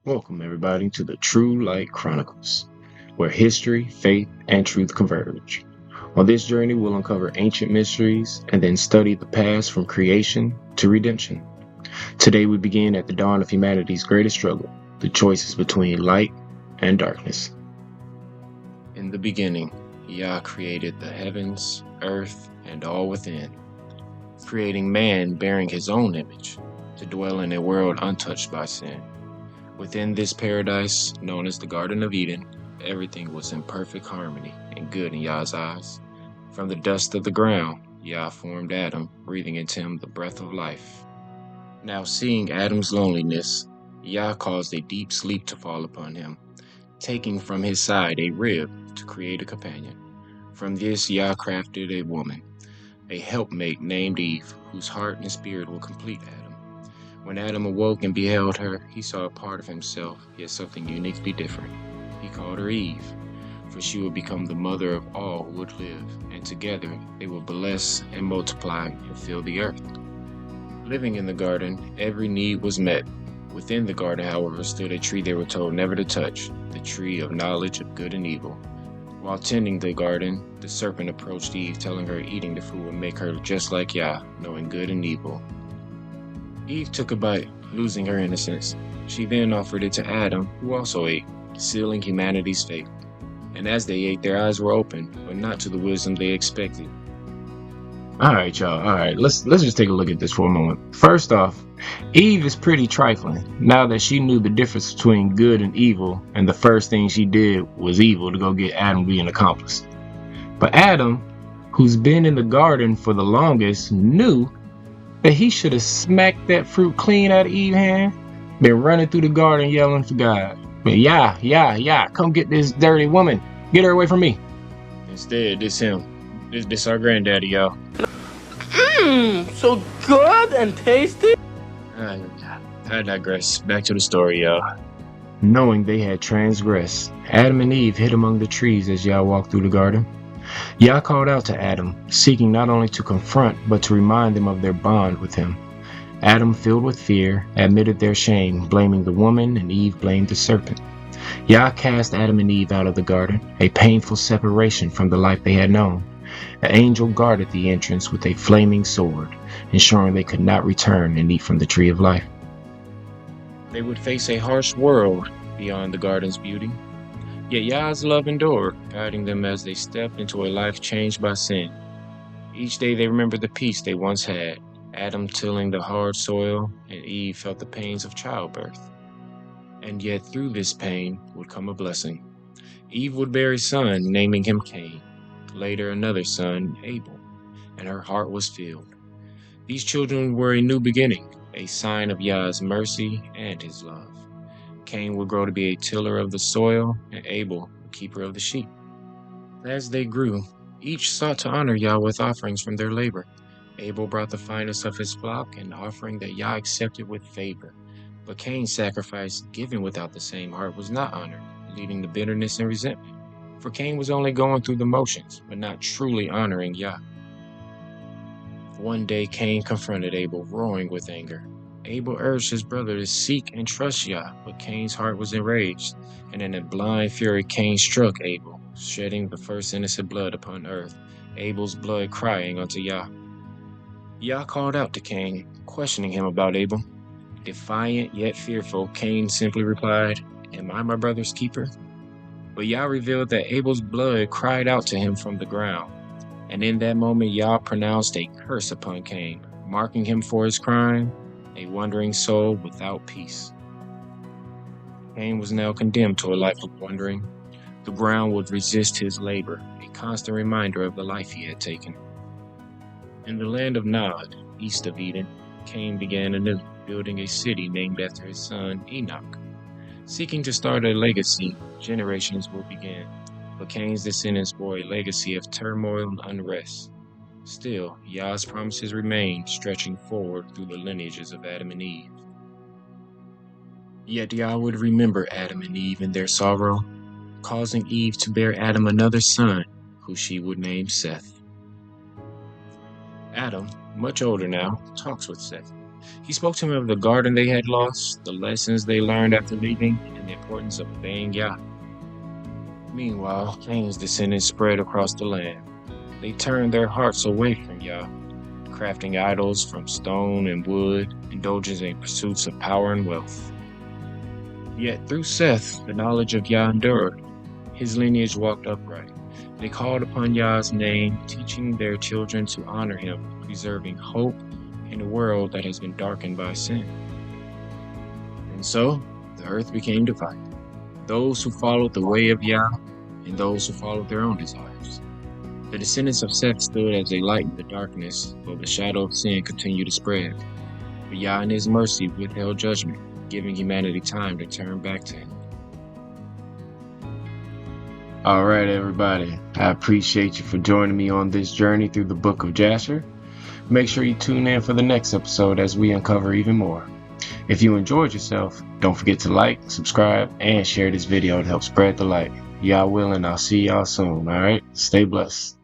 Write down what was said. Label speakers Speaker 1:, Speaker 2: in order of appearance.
Speaker 1: Welcome, everybody, to the True Light Chronicles, where history, faith, and truth converge. On this journey, we'll uncover ancient mysteries and then study the past from creation to redemption. Today, we begin at the dawn of humanity's greatest struggle, the choices between light and darkness. In the beginning, Yah created the heavens, earth, and all within, creating man bearing his own image to dwell in a world untouched by sin. Within this paradise, known as the Garden of Eden, everything was in perfect harmony and good in Yah's eyes. From the dust of the ground, Yah formed Adam, breathing into him the breath of life. Now, seeing Adam's loneliness, Yah caused a deep sleep to fall upon him, taking from his side a rib to create a companion. From this, Yah crafted a woman, a helpmate named Eve, whose heart and spirit will complete Adam. When Adam awoke and beheld her, he saw a part of himself, yet something uniquely different. He called her Eve, for she would become the mother of all who would live, and together they would bless and multiply and fill the earth. Living in the garden, every need was met. Within the garden, however, stood a tree they were told never to touch, the tree of knowledge of good and evil. While tending the garden, the serpent approached Eve, telling her eating the fruit would make her just like Yah, knowing good and evil. Eve took a bite, losing her innocence. She then offered it to Adam, who also ate, sealing humanity's fate. And as they ate, their eyes were opened, but not to the wisdom they expected. Alright, y'all. Alright, let's just take a look at this for a moment. First off, Eve is pretty trifling, now that she knew the difference between good and evil, and the first thing she did was evil to go get Adam to be an accomplice. But Adam, who's been in the garden for the longest, knew that he should have smacked that fruit clean out of Eve's hand, been running through the garden yelling for God. But yeah, come get this dirty woman. Get her away from me. Instead, this him. This our granddaddy, y'all.
Speaker 2: So good and tasty.
Speaker 1: I digress. Back to the story, y'all. Knowing they had transgressed, Adam and Eve hid among the trees as Yah walked through the garden. Yah called out to Adam, seeking not only to confront, but to remind them of their bond with him. Adam, filled with fear, admitted their shame, blaming the woman, and Eve blamed the serpent. Yah cast Adam and Eve out of the garden, a painful separation from the life they had known. An angel guarded the entrance with a flaming sword, ensuring they could not return and eat from the tree of life. They would face a harsh world beyond the garden's beauty. Yet Yah's love endured, guiding them as they stepped into a life changed by sin. Each day they remembered the peace they once had, Adam tilling the hard soil, and Eve felt the pains of childbirth. And yet through this pain would come a blessing. Eve would bear a son, naming him Cain, later another son, Abel, and her heart was filled. These children were a new beginning, a sign of Yah's mercy and his love. Cain would grow to be a tiller of the soil, and Abel a keeper of the sheep. As they grew, each sought to honor Yah with offerings from their labor. Abel brought the finest of his flock, an offering that Yah accepted with favor. But Cain's sacrifice, given without the same heart, was not honored, leading to bitterness and resentment. For Cain was only going through the motions, but not truly honoring Yah. One day Cain confronted Abel, roaring with anger. Abel urged his brother to seek and trust Yah, but Cain's heart was enraged, and in a blind fury Cain struck Abel, shedding the first innocent blood upon earth, Abel's blood crying unto Yah. Yah called out to Cain, questioning him about Abel. Defiant yet fearful, Cain simply replied, "Am I my brother's keeper?" But Yah revealed that Abel's blood cried out to him from the ground, and in that moment Yah pronounced a curse upon Cain, marking him for his crime, a wandering soul without peace. Cain was now condemned to a life of wandering. The ground would resist his labor, a constant reminder of the life he had taken. In the land of Nod, east of Eden, Cain began anew, building a city named after his son Enoch. Seeking to start a legacy, generations will begin, but Cain's descendants bore a legacy of turmoil and unrest. Still, Yah's promises remain, stretching forward through the lineages of Adam and Eve. Yet Yah would remember Adam and Eve in their sorrow, causing Eve to bear Adam another son, who she would name Seth. Adam, much older now, talks with Seth, He spoke to them of the garden they had lost, the lessons they learned after leaving, and the importance of obeying Yah. Meanwhile, Cain's descendants spread across the land. They turned their hearts away from Yah, crafting idols from stone and wood, indulging in pursuits of power and wealth. Yet through Seth, the knowledge of Yah endured. His lineage walked upright. They called upon Yah's name, teaching their children to honor him, preserving hope in a world that has been darkened by sin. And so, the earth became divided. Those who followed the way of Yah, and those who followed their own desires. The descendants of Seth stood as a light in the darkness, while the shadow of sin continued to spread. But Yah in his mercy withheld judgment, giving humanity time to turn back to him. All right, everybody. I appreciate you for joining me on this journey through the Book of Jasher. Make sure you tune in for the next episode as we uncover even more. If you enjoyed yourself, don't forget to like, subscribe, and share this video to help spread the light. Yah willing, I'll see y'all soon, alright? Stay blessed.